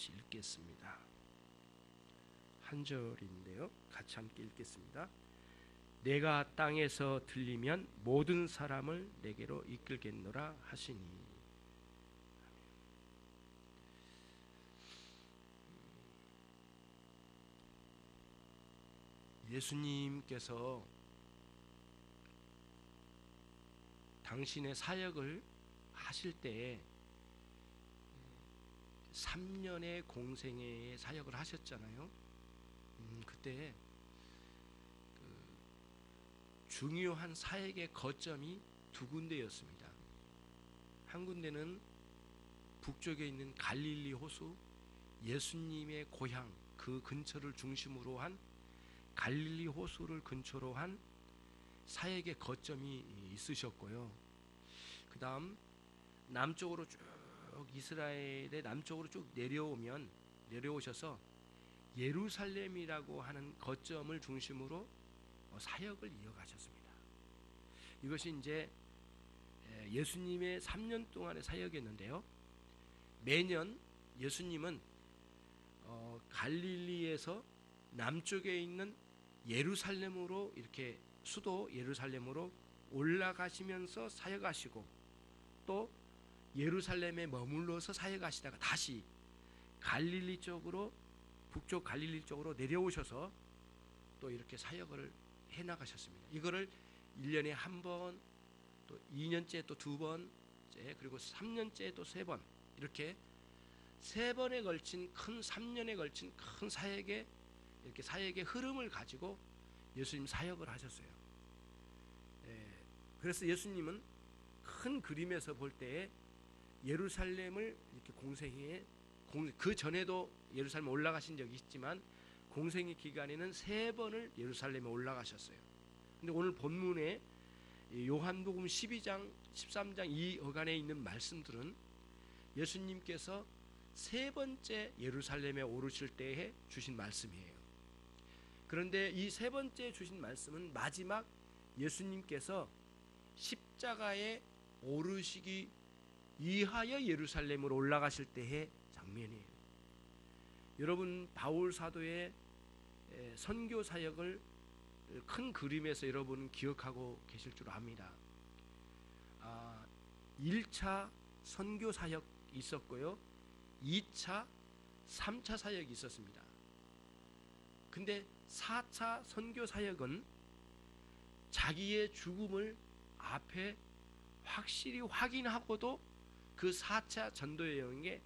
같이 읽겠습니다. 한 절인데요. 같이 함께 읽겠습니다. 내가 땅에서 들리면 모든 사람을 내게로 이끌겠노라 하시니. 예수님께서 당신의 사역을 하실 때에 3년의 공생애의 사역을 하셨잖아요. 그때 중요한 사역의 거점이 두 군데였습니다. 한 군데는 북쪽에 있는 갈릴리 호수, 예수님의 고향 그 근처를 중심으로 한 갈릴리 호수를 근처로 한 사역의 거점이 있으셨고요. 그 다음 남쪽으로 쭉 이스라엘의 남쪽으로 쭉 내려오셔서 예루살렘이라고 하는 거점을 중심으로 사역을 이어가셨습니다. 이것이 이제 예수님의 3년 동안의 사역이었는데요. 매년 예수님은 갈릴리에서 남쪽에 있는 예루살렘으로 이렇게 수도 예루살렘으로 올라가시면서 사역하시고 또 예루살렘에 머물러서 사역하시다가 다시 갈릴리 쪽으로 북쪽 갈릴리 쪽으로 내려오셔서 또 이렇게 사역을 해나가셨습니다. 이거를 1년에 한 번, 또 2년째 또 2번째, 그리고 3년째 또 3번 이렇게 3번에 걸친 큰 3년에 걸친 큰 사역의 이렇게 사역의 흐름을 가지고 예수님 사역을 하셨어요. 그래서 예수님은 큰 그림에서 볼 때에 예루살렘을 이렇게 그 전에도 예루살렘 올라가신 적이 있지만 공생의 기간에는 3번을 예루살렘에 올라가셨어요. 근데 오늘 본문에 요한복음 12장, 13장 이 어간에 있는 말씀들은 예수님께서 3번째 예루살렘에 오르실 때에 주신 말씀이에요. 그런데 이 3번째 주신 말씀은 마지막 예수님께서 십자가에 오르시기 위하여 예루살렘으로 올라가실 때의 장면이에요. 여러분 바울 사도의 선교 사역을 큰 그림에서 여러분은 기억하고 계실 줄 압니다. 1차 선교 사역 있었고요. 2차, 3차 사역이 있었습니다. 근데 4차 선교 사역은 자기의 죽음을 앞에 확실히 확인하고도 그 4차 전도 여행에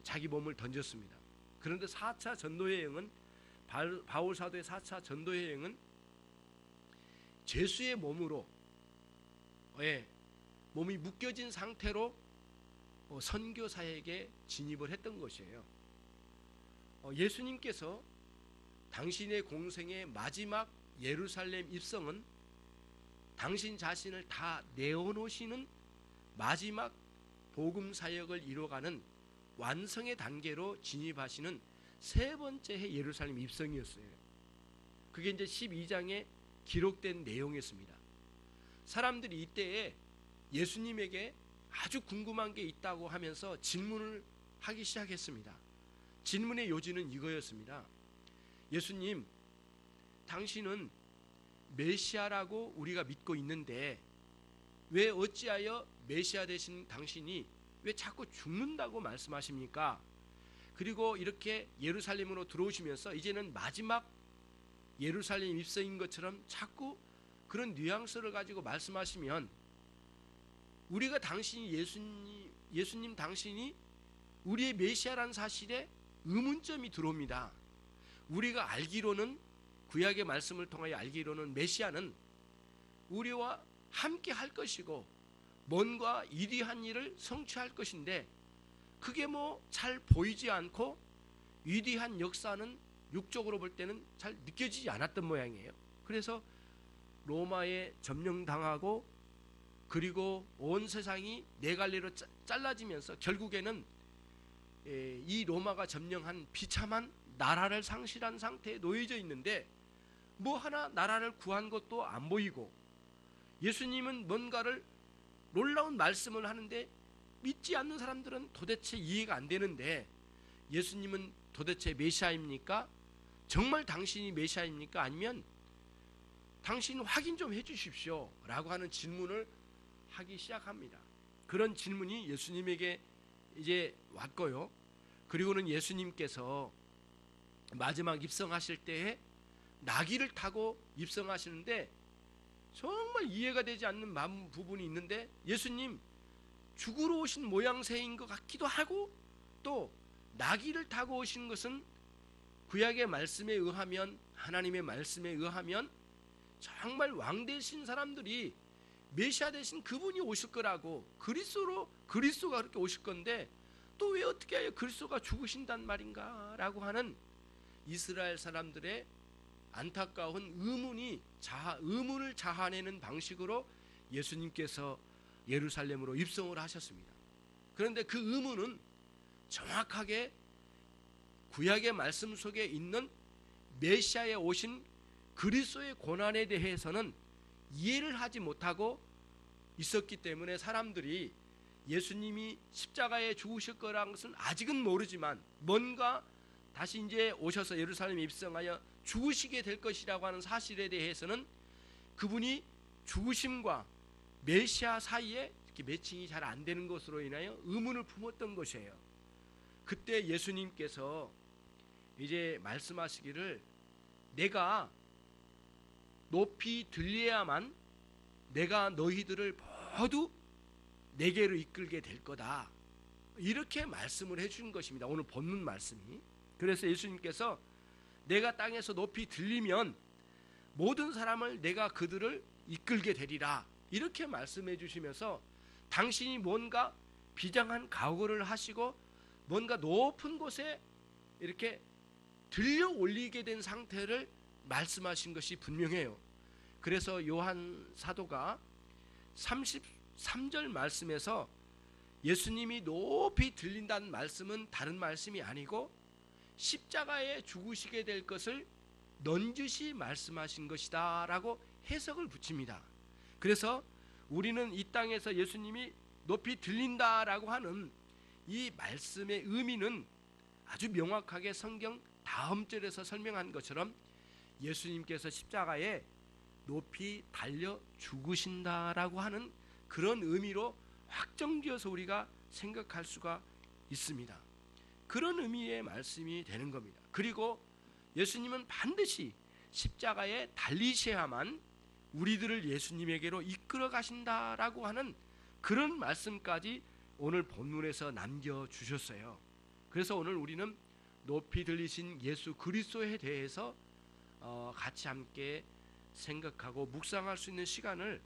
자기 몸을 던졌습니다. 그런데 4차 전도 여행은 바울 사도의 4차 전도 여행은 죄수의 몸으로 몸이 묶여진 상태로 선교 사역에 진입을 했던 것이에요. 예수님께서 당신의 공생의 마지막 예루살렘 입성은 당신 자신을 다 내어놓으시는 마지막 복음 사역을 이뤄가는 완성의 단계로 진입하시는 3번째 예루살렘 입성이었어요. 그게 이제 12장에 기록된 내용이었습니다. 사람들이 이때에 예수님에게 아주 궁금한 게 있다고 하면서 질문을 하기 시작했습니다. 질문의 요지는 이거였습니다. 예수님, 당신은 메시아라고 우리가 믿고 있는데 왜 어찌하여 메시아 되신 당신이 왜 자꾸 죽는다고 말씀하십니까? 그리고 이렇게 예루살렘으로 들어오시면서 이제는 마지막 예루살렘 입성인 것처럼 자꾸 그런 뉘앙스를 가지고 말씀하시면 우리가 당신이 예수님 당신이 우리의 메시아라는 사실에 의문점이 들어옵니다. 우리가 알기로는 구약의 말씀을 통하여 알기로는 메시아는 우리와 함께 할 것이고 뭔가 위대한 일을 성취할 것인데 그게 뭐 잘 보이지 않고 위대한 역사는 육적으로 볼 때는 잘 느껴지지 않았던 모양이에요. 그래서 로마에 점령당하고 그리고 온 세상이 네 갈래로 잘라지면서 결국에는 이 로마가 점령한 비참한 나라를 상실한 상태에 놓여져 있는데 뭐 하나 나라를 구한 것도 안 보이고 예수님은 뭔가를 놀라운 말씀을 하는데 믿지 않는 사람들은 도대체 이해가 안 되는데 예수님은 도대체 메시아입니까? 정말 당신이 메시아입니까? 아니면 당신 확인 좀 해주십시오 라고 하는 질문을 하기 시작합니다. 그런 질문이 예수님에게 이제 왔고요. 그리고는 예수님께서 마지막 입성하실 때에 나귀를 타고 입성하시는데 정말 이해가 되지 않는 부분이 있는데, 예수님 죽으러 오신 모양새인 것 같기도 하고, 또 나귀를 타고 오신 것은 구약의 말씀에 의하면, 하나님의 말씀에 의하면 정말 왕 되신 사람들이 메시아 되신 그분이 오실 거라고, 그리스도가 그렇게 오실 건데 또 왜 어떻게 하여 그리스도가 죽으신단 말인가 라고 하는 이스라엘 사람들의 안타까운 의문을 자아내는 방식으로 예수님께서 예루살렘으로 입성을 하셨습니다. 그런데 그 의문은 정확하게 구약의 말씀 속에 있는 메시아에 오신 그리스도의 고난에 대해서는 이해를 하지 못하고 있었기 때문에 사람들이 예수님이 십자가에 죽으실 거라는 것은 아직은 모르지만, 뭔가 다시 이제 오셔서 예루살렘에 입성하여 죽으시게 될 것이라고 하는 사실에 대해서는 그분이 죽으심과 메시아 사이에 이렇게 매칭이 잘 안 되는 것으로 인하여 의문을 품었던 것이에요. 그때 예수님께서 이제 말씀하시기를, 내가 높이 들려야만 내가 너희들을 모두 내게로 이끌게 될 거다, 이렇게 말씀을 해준 것입니다. 오늘 본문 말씀이. 그래서 예수님께서 내가 땅에서 높이 들리면 모든 사람을 내가 그들을 이끌게 되리라, 이렇게 말씀해 주시면서 당신이 뭔가 비장한 각오를 하시고 뭔가 높은 곳에 이렇게 들려 올리게 된 상태를 말씀하신 것이 분명해요. 그래서 요한 사도가 33절 말씀에서 예수님이 높이 들린다는 말씀은 다른 말씀이 아니고 십자가에 죽으시게 될 것을 넌지시 말씀하신 것이다 라고 해석을 붙입니다. 그래서 우리는 이 땅에서 예수님이 높이 들린다라고 하는 이 말씀의 의미는 아주 명확하게 성경 다음 절에서 설명한 것처럼 예수님께서 십자가에 높이 달려 죽으신다라고 하는 그런 의미로 확정지어서 우리가 생각할 수가 있습니다. 그런 의미의 말씀이 되는 겁니다. 그리고 예수님은 반드시 십자가에 달리셔야만 우리들을 예수님에게로 이끌어 가신다라고 하는 그런 말씀까지 오늘 본문에서 남겨주셨어요. 그래서 오늘 우리는 높이 들리신 예수 그리스도에 대해서 같이 함께 생각하고 묵상할 수 있는 시간을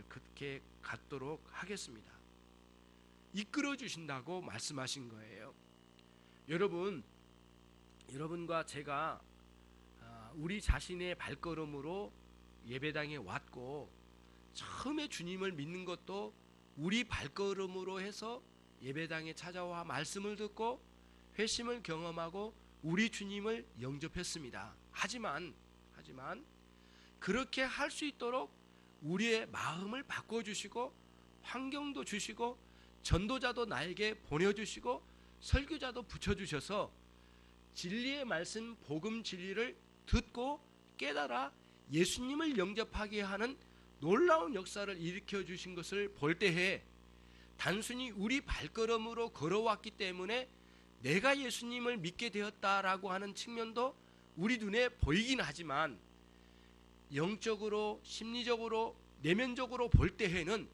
그렇게 갖도록 하겠습니다. 이끌어 주신다고 말씀하신 거예요. 여러분과 제가 우리 자신의 발걸음으로 예배당에 왔고, 처음에 주님을 믿는 것도 우리 발걸음으로 해서 예배당에 찾아와 말씀을 듣고 회심을 경험하고 우리 주님을 영접했습니다. 하지만 그렇게 할 수 있도록 우리의 마음을 바꿔주시고 환경도 주시고 전도자도 나에게 보내주시고 설교자도 붙여주셔서 진리의 말씀 복음 진리를 듣고 깨달아 예수님을 영접하게 하는 놀라운 역사를 일으켜 주신 것을 볼 때에, 단순히 우리 발걸음으로 걸어왔기 때문에 내가 예수님을 믿게 되었다라고 하는 측면도 우리 눈에 보이긴 하지만, 영적으로 심리적으로 내면적으로 볼 때에는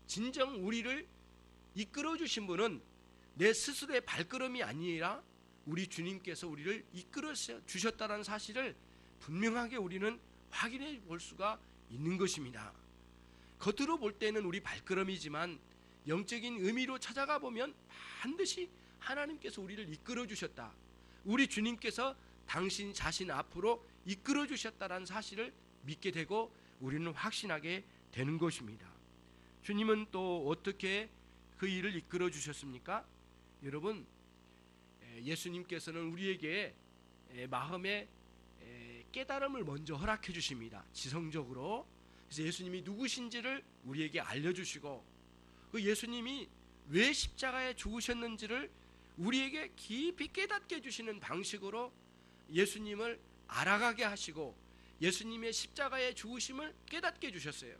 진정 우리를 이끌어 주신 분은 내 스스로의 발걸음이 아니라 우리 주님께서 우리를 이끌어 주셨다는 사실을 분명하게 우리는 확인해 볼 수가 있는 것입니다. 겉으로 볼 때는 우리 발걸음이지만 영적인 의미로 찾아가 보면 반드시 하나님께서 우리를 이끌어 주셨다, 우리 주님께서 당신 자신 앞으로 이끌어 주셨다는 사실을 믿게 되고 우리는 확신하게 되는 것입니다. 주님은 또 어떻게 그 일을 이끌어 주셨습니까? 여러분, 예수님께서는 우리에게 마음의 깨달음을 먼저 허락해 주십니다. 지성적으로. 그래서 예수님이 누구신지를 우리에게 알려주시고, 그 예수님이 왜 십자가에 죽으셨는지를 우리에게 깊이 깨닫게 해주시는 방식으로 예수님을 알아가게 하시고 예수님의 십자가의 죽으심을 깨닫게 해주셨어요.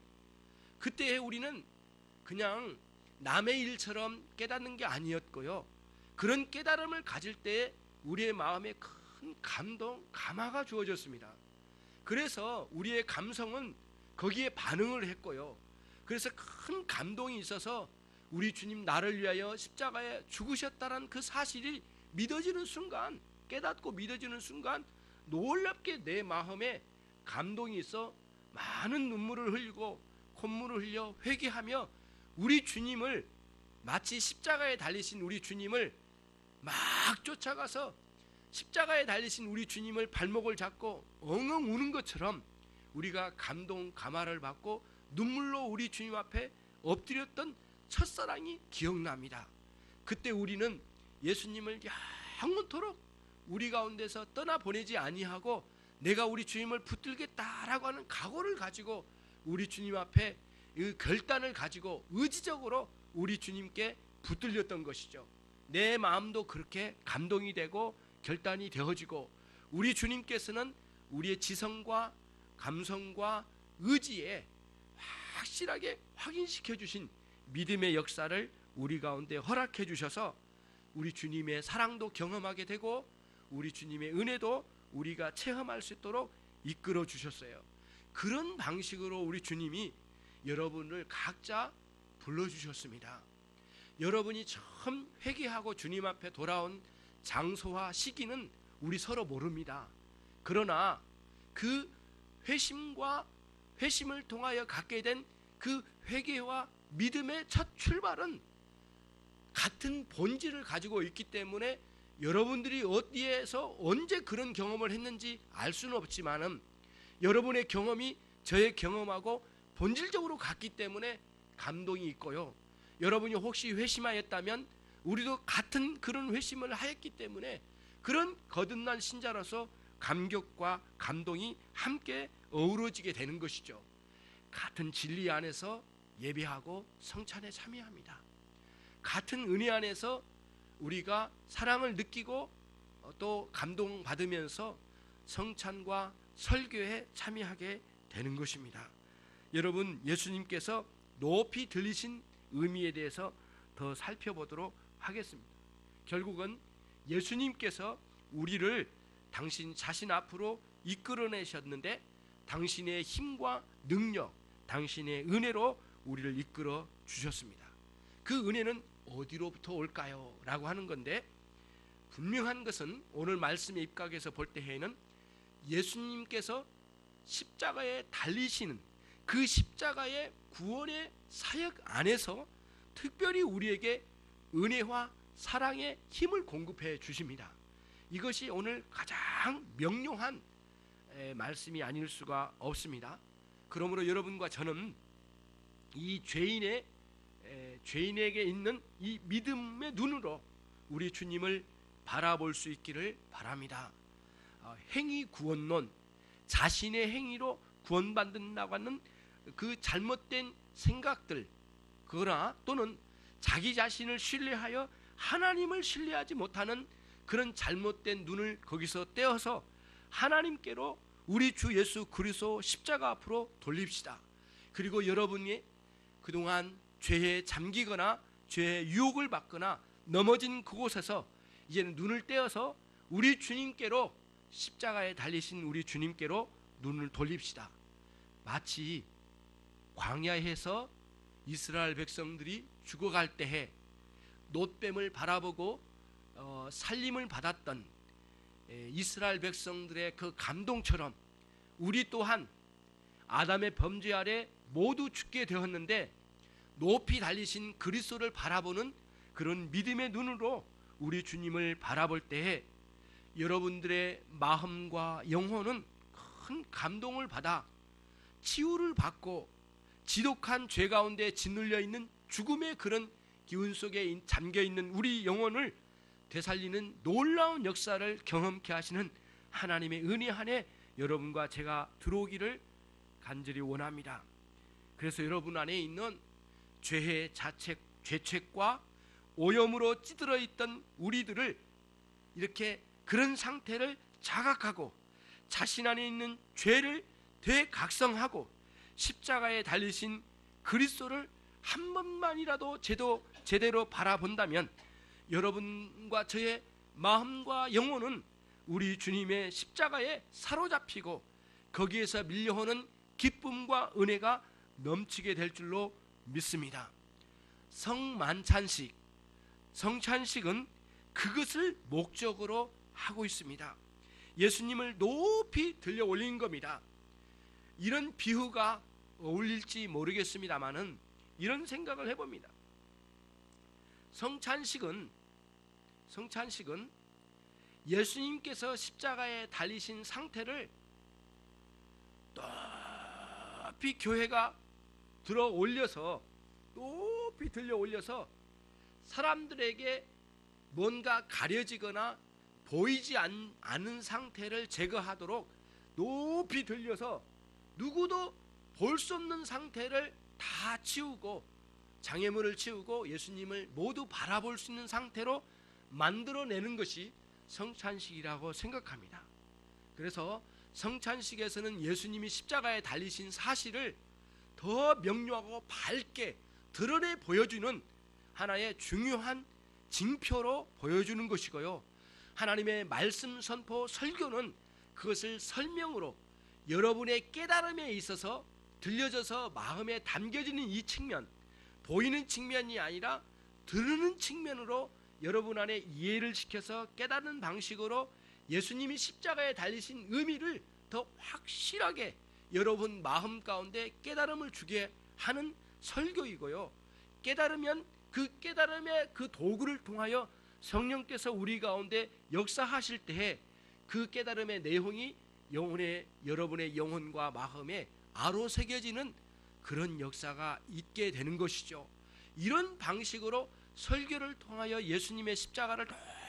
그때 우리는 그냥 남의 일처럼 깨닫는 게 아니었고요, 그런 깨달음을 가질 때 우리의 마음에 큰 감동, 감화가 주어졌습니다. 그래서 우리의 감성은 거기에 반응을 했고요, 그래서 큰 감동이 있어서 우리 주님 나를 위하여 십자가에 죽으셨다는 그 사실이 믿어지는 순간, 깨닫고 믿어지는 순간 놀랍게 내 마음에 감동이 있어 많은 눈물을 흘리고 콧물을 흘려 회개하며 우리 주님을, 마치 십자가에 달리신 우리 주님을 막 쫓아가서 십자가에 달리신 우리 주님을 발목을 잡고 엉엉 우는 것처럼 우리가 감동, 감화를 받고 눈물로 우리 주님 앞에 엎드렸던 첫사랑이 기억납니다. 그때 우리는 예수님을 영원토록 우리 가운데서 떠나보내지 아니하고 내가 우리 주님을 붙들겠다라고 하는 각오를 가지고 우리 주님 앞에 이 결단을 가지고 의지적으로 우리 주님께 붙들렸던 것이죠. 내 마음도 그렇게 감동이 되고 결단이 되어지고 우리 주님께서는 우리의 지성과 감성과 의지에 확실하게 확인시켜 주신 믿음의 역사를 우리 가운데 허락해 주셔서 우리 주님의 사랑도 경험하게 되고 우리 주님의 은혜도 우리가 체험할 수 있도록 이끌어 주셨어요. 그런 방식으로 우리 주님이 여러분을 각자 불러주셨습니다. 여러분이 처음 회개하고 주님 앞에 돌아온 장소와 시기는 우리 서로 모릅니다. 그러나 그 회심을 통하여 갖게 된 그 회개와 믿음의 첫 출발은 같은 본질을 가지고 있기 때문에 여러분들이 어디에서 언제 그런 경험을 했는지 알 수는 없지만은 여러분의 경험이 저의 경험하고 본질적으로 같기 때문에 감동이 있고요, 여러분이 혹시 회심하였다면 우리도 같은 그런 회심을 하였기 때문에 그런 거듭난 신자로서 감격과 감동이 함께 어우러지게 되는 것이죠. 같은 진리 안에서 예배하고 성찬에 참여합니다. 같은 은혜 안에서 우리가 사랑을 느끼고 또 감동받으면서 성찬과 설교에 참여하게 되는 것입니다. 여러분, 예수님께서 높이 들리신 의미에 대해서 더 살펴보도록 하겠습니다. 결국은 예수님께서 우리를 당신 자신 앞으로 이끌어내셨는데 당신의 힘과 능력, 당신의 은혜로 우리를 이끌어 주셨습니다. 그 은혜는 어디로부터 올까요? 라고 하는 건데, 분명한 것은 오늘 말씀에 입각해서 볼 때에는 예수님께서 십자가에 달리시는 그 십자가의 구원의 사역 안에서 특별히 우리에게 은혜와 사랑의 힘을 공급해 주십니다. 이것이 오늘 가장 명료한 말씀이 아닐 수가 없습니다. 그러므로 여러분과 저는 이 죄인에게 있는 이 믿음의 눈으로 우리 주님을 바라볼 수 있기를 바랍니다. 행위 구원론, 자신의 행위로 구원받는다고 하는 그 잘못된 생각들, 그러나 또는 자기 자신을 신뢰하여 하나님을 신뢰하지 못하는 그런 잘못된 눈을 거기서 떼어서 하나님께로 우리 주 예수 그리스도 십자가 앞으로 돌립시다. 그리고 여러분이 그동안 죄에 잠기거나 죄의 유혹을 받거나 넘어진 그곳에서 이제는 눈을 떼어서 우리 주님께로, 십자가에 달리신 우리 주님께로 눈을 돌립시다. 마치 광야에서 이스라엘 백성들이 죽어갈 때에 놋뱀을 바라보고 살림을 받았던 이스라엘 백성들의 그 감동처럼 우리 또한 아담의 범죄 아래 모두 죽게 되었는데 높이 달리신 그리스도를 바라보는 그런 믿음의 눈으로 우리 주님을 바라볼 때에 여러분들의 마음과 영혼은 큰 감동을 받아 치유를 받고 지독한 죄 가운데 짓눌려 있는 죽음의 그런 기운 속에 잠겨 있는 우리 영혼을 되살리는 놀라운 역사를 경험케 하시는 하나님의 은혜 안에 여러분과 제가 들어오기를 간절히 원합니다. 그래서 여러분 안에 있는 죄의 죄책과 오염으로 찌들어 있던 우리들을 이렇게 그런 상태를 자각하고 자신 안에 있는 죄를 되각성하고 십자가에 달리신 그리스도를 한 번만이라도 제대로 바라본다면 여러분과 저의 마음과 영혼은 우리 주님의 십자가에 사로잡히고 거기에서 밀려오는 기쁨과 은혜가 넘치게 될 줄로 믿습니다. 성찬식은 그것을 목적으로 하고 있습니다. 예수님을 높이 들려 올린 겁니다. 이런 비유가 어울릴지 모르겠습니다만은 이런 생각을 해봅니다. 성찬식은 예수님께서 십자가에 달리신 상태를 높이 교회가 높이 들려 올려서 사람들에게 뭔가 가려지거나 보이지 않은 상태를 제거하도록 높이 들려서 누구도 볼 수 없는 상태를 다 치우고 장애물을 치우고 예수님을 모두 바라볼 수 있는 상태로 만들어내는 것이 성찬식이라고 생각합니다. 그래서 성찬식에서는 예수님이 십자가에 달리신 사실을 더 명료하고 밝게 드러내 보여주는 하나의 중요한 징표로 보여주는 것이고요, 하나님의 말씀 선포 설교는 그것을 설명으로 여러분의 깨달음에 있어서 들려져서 마음에 담겨지는 이 측면, 보이는 측면이 아니라 들으는 측면으로 여러분 안에 이해를 시켜서 깨닫는 방식으로 예수님이 십자가에 달리신 의미를 더 확실하게 여러분 마음 가운데 깨달음을 주게 하는 설교이고요, 깨달으면 그 깨달음의 그 도구를 통하여 성령께서 우리 가운데 역사하실 때에 그 깨달음의 내용이 여러분의 영혼과 마음에 아로새겨지는 그런 역사가 있게 되는 것이죠. 이런 방식으로 설교를 통하여 예수님의 십자가를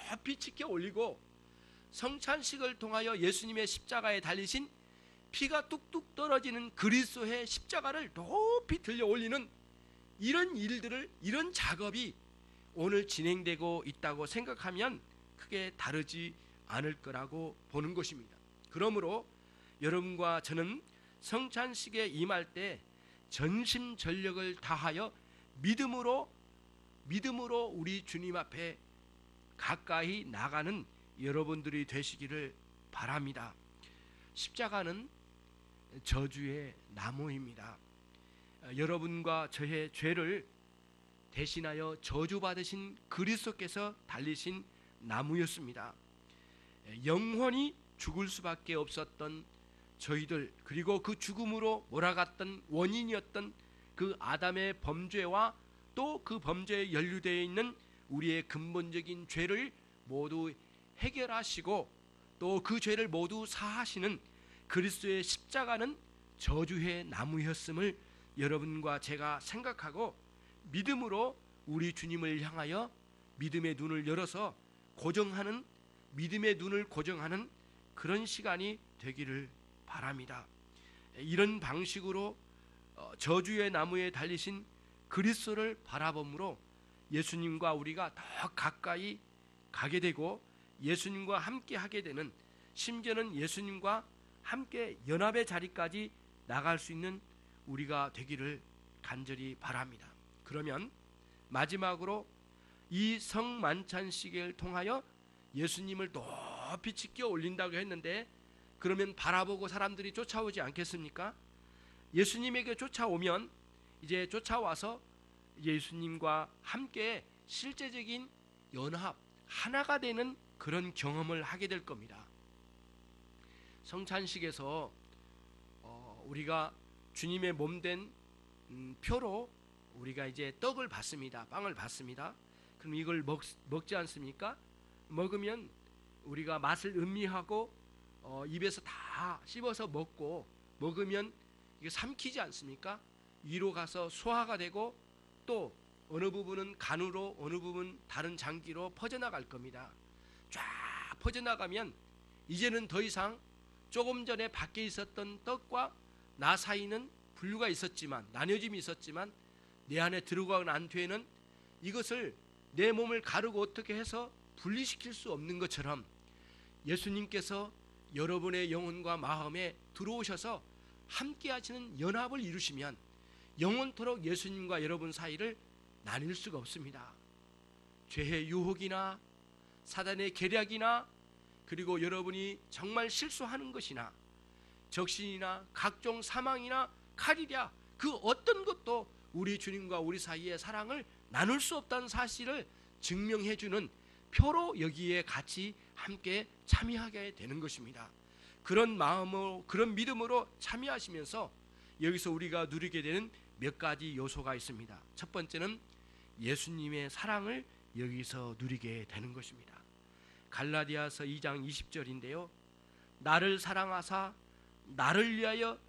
높이 치켜 올리고 성찬식을 통하여 예수님의 십자가에 달리신 피가 뚝뚝 떨어지는 그리스도의 십자가를 높이 들려 올리는 이런 작업이 오늘 진행되고 있다고 생각하면 크게 다르지 않을 거라고 보는 것입니다. 그러므로 여러분과 저는 성찬식에 임할 때 전심전력을 다하여 믿음으로 우리 주님 앞에 가까이 나가는 여러분들이 되시기를 바랍니다. 십자가는 저주의 나무입니다. 여러분과 저의 죄를 대신하여 저주받으신 그리스도께서 달리신 나무였습니다. 영원히 죽을 수밖에 없었던 저희들, 그리고 그 죽음으로 몰아갔던 원인이었던 그 아담의 범죄와 또 그 범죄에 연루되어 있는 우리의 근본적인 죄를 모두 해결하시고 또 그 죄를 모두 사하시는 그리스도의 십자가는 저주의 나무였음을 여러분과 제가 생각하고 믿음으로 우리 주님을 향하여 믿음의 눈을 열어서 믿음의 눈을 고정하는 그런 시간이 되기를 바랍니다. 이런 방식으로 저주의 나무에 달리신 그리스도를 바라봄으로 예수님과 우리가 더 가까이 가게 되고 예수님과 함께 하게 되는, 심지어는 예수님과 함께 연합의 자리까지 나갈 수 있는 우리가 되기를 간절히 바랍니다. 그러면 마지막으로 이 성만찬식을 통하여 예수님을 높이 치켜 올린다고 했는데, 그러면 바라보고 사람들이 쫓아오지 않겠습니까? 예수님에게 쫓아오면 이제 쫓아와서 예수님과 함께 실제적인 연합, 하나가 되는 그런 경험을 하게 될 겁니다. 성찬식에서 우리가 주님의 몸된 표로 우리가 이제 떡을 받습니다. 빵을 받습니다. 그럼 이걸 먹지 않습니까? 먹으면 우리가 맛을 음미하고 입에서 다 씹어서 먹으면 이게 삼키지 않습니까? 위로 가서 소화가 되고 또 어느 부분은 간으로, 어느 부분 다른 장기로 퍼져나갈 겁니다. 쫙 퍼져나가면 이제는 더 이상 조금 전에 밖에 있었던 떡과 나 사이는 분류가 있었지만, 나뉘어짐이 있었지만 내 안에 들어가고 난 뒤에는 이것을 내 몸을 가르고 어떻게 해서 분리시킬 수 없는 것처럼 예수님께서 여러분의 영혼과 마음에 들어오셔서 함께 하시는 연합을 이루시면 영원토록 예수님과 여러분 사이를 나뉠 수가 없습니다. 죄의 유혹이나 사단의 계략이나 그리고 여러분이 정말 실수하는 것이나 적신이나 각종 사망이나 칼이랴 그 어떤 것도 우리 주님과 우리 사이의 사랑을 나눌 수 없다는 사실을 증명해 주는 표로 여기에 같이 함께 참여하게 되는 것입니다. 그런 마음으로 그런 믿음으로 참여하시면서 여기서 우리가 누리게 되는 몇 가지 요소가 있습니다. 첫 번째는 예수님의 사랑을 여기서 누리게 되는 것입니다. 갈라디아서 2장 20절인데요. 나를 사랑하사 나를 위하여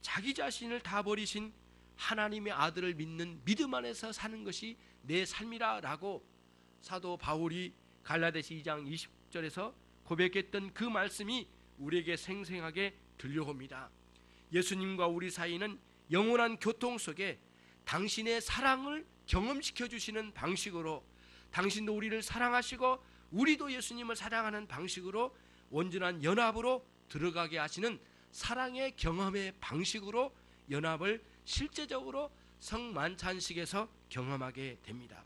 자기 자신을 다 버리신 하나님의 아들을 믿는 믿음 안에서 사는 것이 내 삶이라 라고 사도 바울이 갈라디아서 2장 20절에서 고백했던 그 말씀이 우리에게 생생하게 들려옵니다. 예수님과 우리 사이는 영원한 교통 속에 당신의 사랑을 경험시켜 주시는 방식으로 당신도 우리를 사랑하시고 우리도 예수님을 사랑하는 방식으로 온전한 연합으로 들어가게 하시는 사랑의 경험의 방식으로 연합을 실제적으로 성만찬식에서 경험하게 됩니다.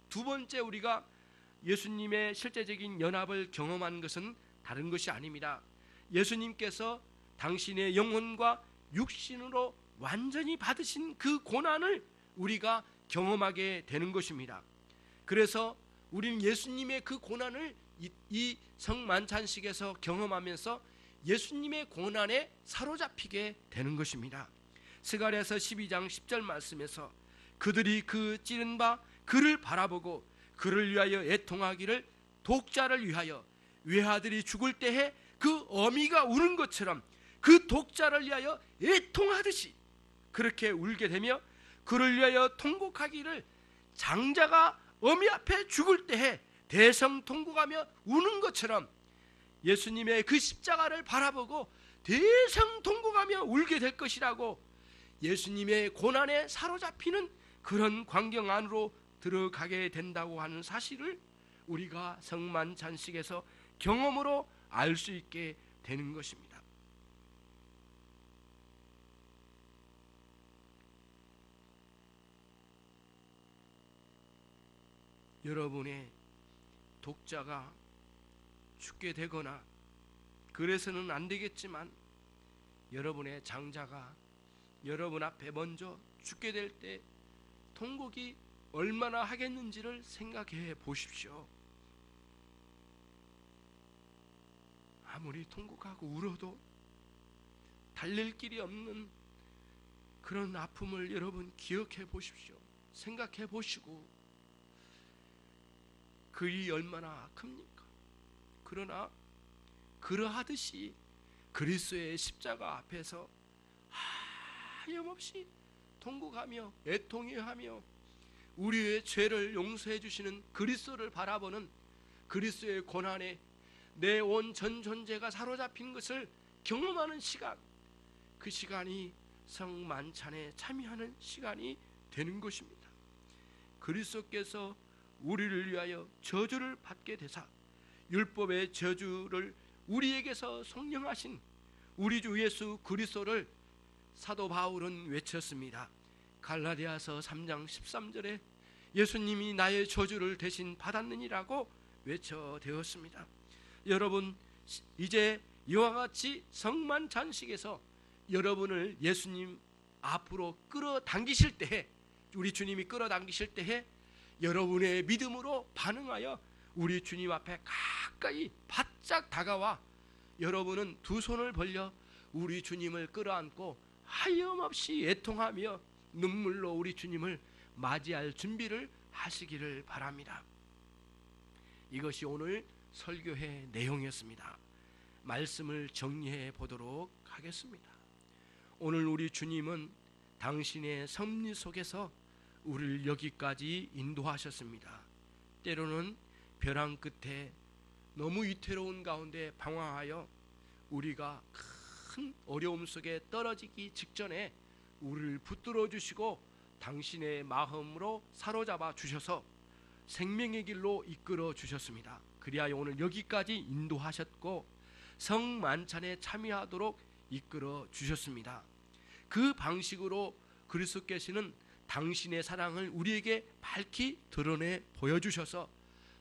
두 번째 우리가 예수님의 실제적인 연합을 경험한 것은 다른 것이 아닙니다. 예수님께서 당신의 영혼과 육신으로 완전히 받으신 그 고난을 우리가 경험하게 되는 것입니다. 그래서 우리는 예수님의 그 고난을 이 성만찬식에서 경험하면서 예수님의 고난에 사로잡히게 되는 것입니다. 스가랴서 12장 10절 말씀에서 그들이 그 찌른 바 그를 바라보고 그를 위하여 애통하기를 독자를 위하여 외아들이 죽을 때에 그 어미가 우는 것처럼 그 독자를 위하여 애통하듯이 그렇게 울게 되며 그를 위하여 통곡하기를 장자가 어미 앞에 죽을 때에 대성통곡하며 우는 것처럼 예수님의 그 십자가를 바라보고 대성통곡하며 울게 될 것이라고 예수님의 고난에 사로잡히는 그런 광경 안으로 들어가게 된다고 하는 사실을 우리가 성만찬식에서 경험으로 알 수 있게 되는 것입니다. 여러분의 독자가 죽게 되거나 그래서는 안 되겠지만 여러분의 장자가 여러분 앞에 먼저 죽게 될 때 통곡이 얼마나 하겠는지를 생각해 보십시오. 아무리 통곡하고 울어도 달랠 길이 없는 그런 아픔을 여러분 기억해 보십시오. 생각해 보시고 그이 얼마나 큽니까? 그러나 그러하듯이 그리스도의 십자가 앞에서 하염없이 통곡하며 애통해하며 우리의 죄를 용서해 주시는 그리스도를 바라보는 그리스도의 고난에 내 온 전 존재가 사로잡힌 것을 경험하는 시간, 그 시간이 성만찬에 참여하는 시간이 되는 것입니다. 그리스도께서 우리를 위하여 저주를 받게 되사 율법의 저주를 우리에게서 성령하신 우리 주 예수 그리스도를 사도 바울은 외쳤습니다. 갈라디아서 3장 13절에 예수님이 나의 저주를 대신 받았느니라고 외쳐되었습니다. 여러분 이제 이와 같이 성만찬식에서 여러분을 예수님 앞으로 끌어당기실 때에 우리 주님이 끌어당기실 때에 여러분의 믿음으로 반응하여 우리 주님 앞에 가까이 바짝 다가와 여러분은 두 손을 벌려 우리 주님을 끌어안고 하염없이 애통하며 눈물로 우리 주님을 맞이할 준비를 하시기를 바랍니다. 이것이 오늘 설교의 내용이었습니다. 말씀을 정리해 보도록 하겠습니다. 오늘 우리 주님은 당신의 섭리 속에서 우리를 여기까지 인도하셨습니다. 때로는 벼랑 끝에 너무 위태로운 가운데 방황하여 우리가 큰 어려움 속에 떨어지기 직전에 우리를 붙들어 주시고 당신의 마음으로 사로잡아 주셔서 생명의 길로 이끌어 주셨습니다. 그리하여 오늘 여기까지 인도하셨고 성만찬에 참여하도록 이끌어 주셨습니다. 그 방식으로 그리스도께서는 당신의 사랑을 우리에게 밝히 드러내 보여주셔서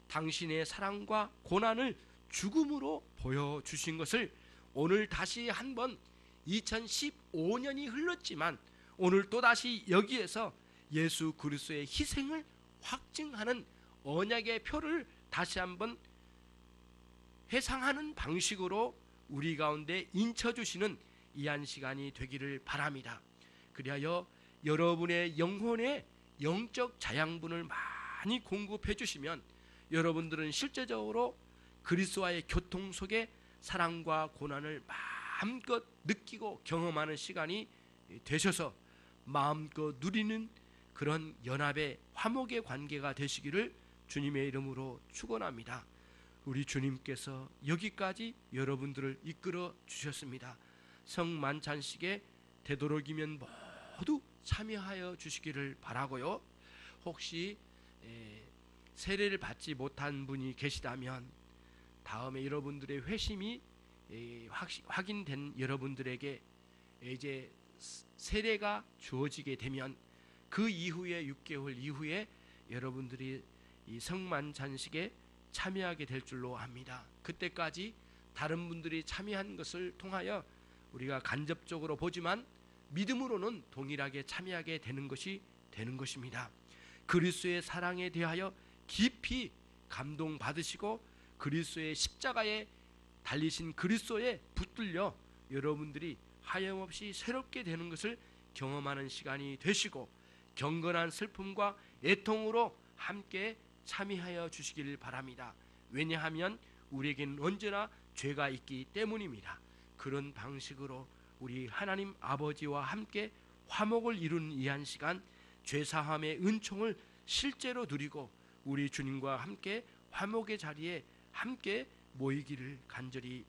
당신의 사랑과 고난을 죽음으로 보여주신 것을 오늘 다시 한번 2015년이 흘렀지만 오늘 또다시 여기에서 예수 그리스도의 희생을 확증하는 언약의 표를 다시 한번 회상하는 방식으로 우리 가운데 인쳐주시는 이한 시간이 되기를 바랍니다. 그리하여 여러분의 영혼의 영적 자양분을 많이 공급해 주시면 여러분들은 실제적으로 그리스도와의 교통 속에 사랑과 고난을 마음껏 느끼고 경험하는 시간이 되셔서 마음껏 누리는 그런 연합의 화목의 관계가 되시기를 주님의 이름으로 축원합니다. 우리 주님께서 여기까지 여러분들을 이끌어 주셨습니다. 성만찬식에 되도록이면 모두 참여하여 주시기를 바라고요. 혹시 세례를 받지 못한 분이 계시다면 다음에 여러분들의 회심이 확인된 여러분들에게 이제 세례가 주어지게 되면 그 이후에 6개월 이후에 여러분들이 이 성만찬식에 참여하게 될 줄로 압니다. 그때까지 다른 분들이 참여한 것을 통하여 우리가 간접적으로 보지만 믿음으로는 동일하게 참여하게 되는 것입니다. 그리스도의 사랑에 대하여 깊이 감동받으시고 그리스도의 십자가에 달리신 그리스도에 붙들려 여러분들이 하염없이 새롭게 되는 것을 경험하는 시간이 되시고 경건한 슬픔과 애통으로 함께 참여하여 주시길 바랍니다. 왜냐하면 우리에게는 언제나 죄가 있기 때문입니다. 그런 방식으로 우리 하나님 아버지와 함께 화목을 이루는 이 한 시간 죄사함의 은총을 실제로 누리고 우리 주님과 함께 화목의 자리에 함께 모이기를 간절히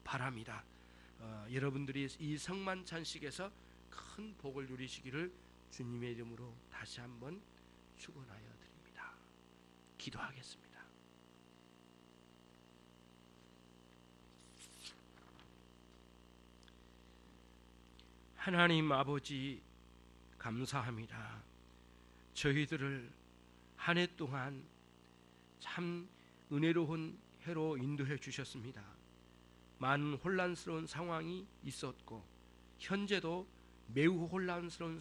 바랍니다. 여러분들이 이 성만찬식에서 큰 복을 누리시기를 주님의 이름으로 다시 한번 축원하여 드립니다. 기도하겠습니다. 하나님 아버지 감사합니다. 저희들을 한 해 동안 참 은혜로운 해로 인도해 주셨습니다. 많은 혼란스러운 상황이 있었고 현재도 매우 혼란스러운 상황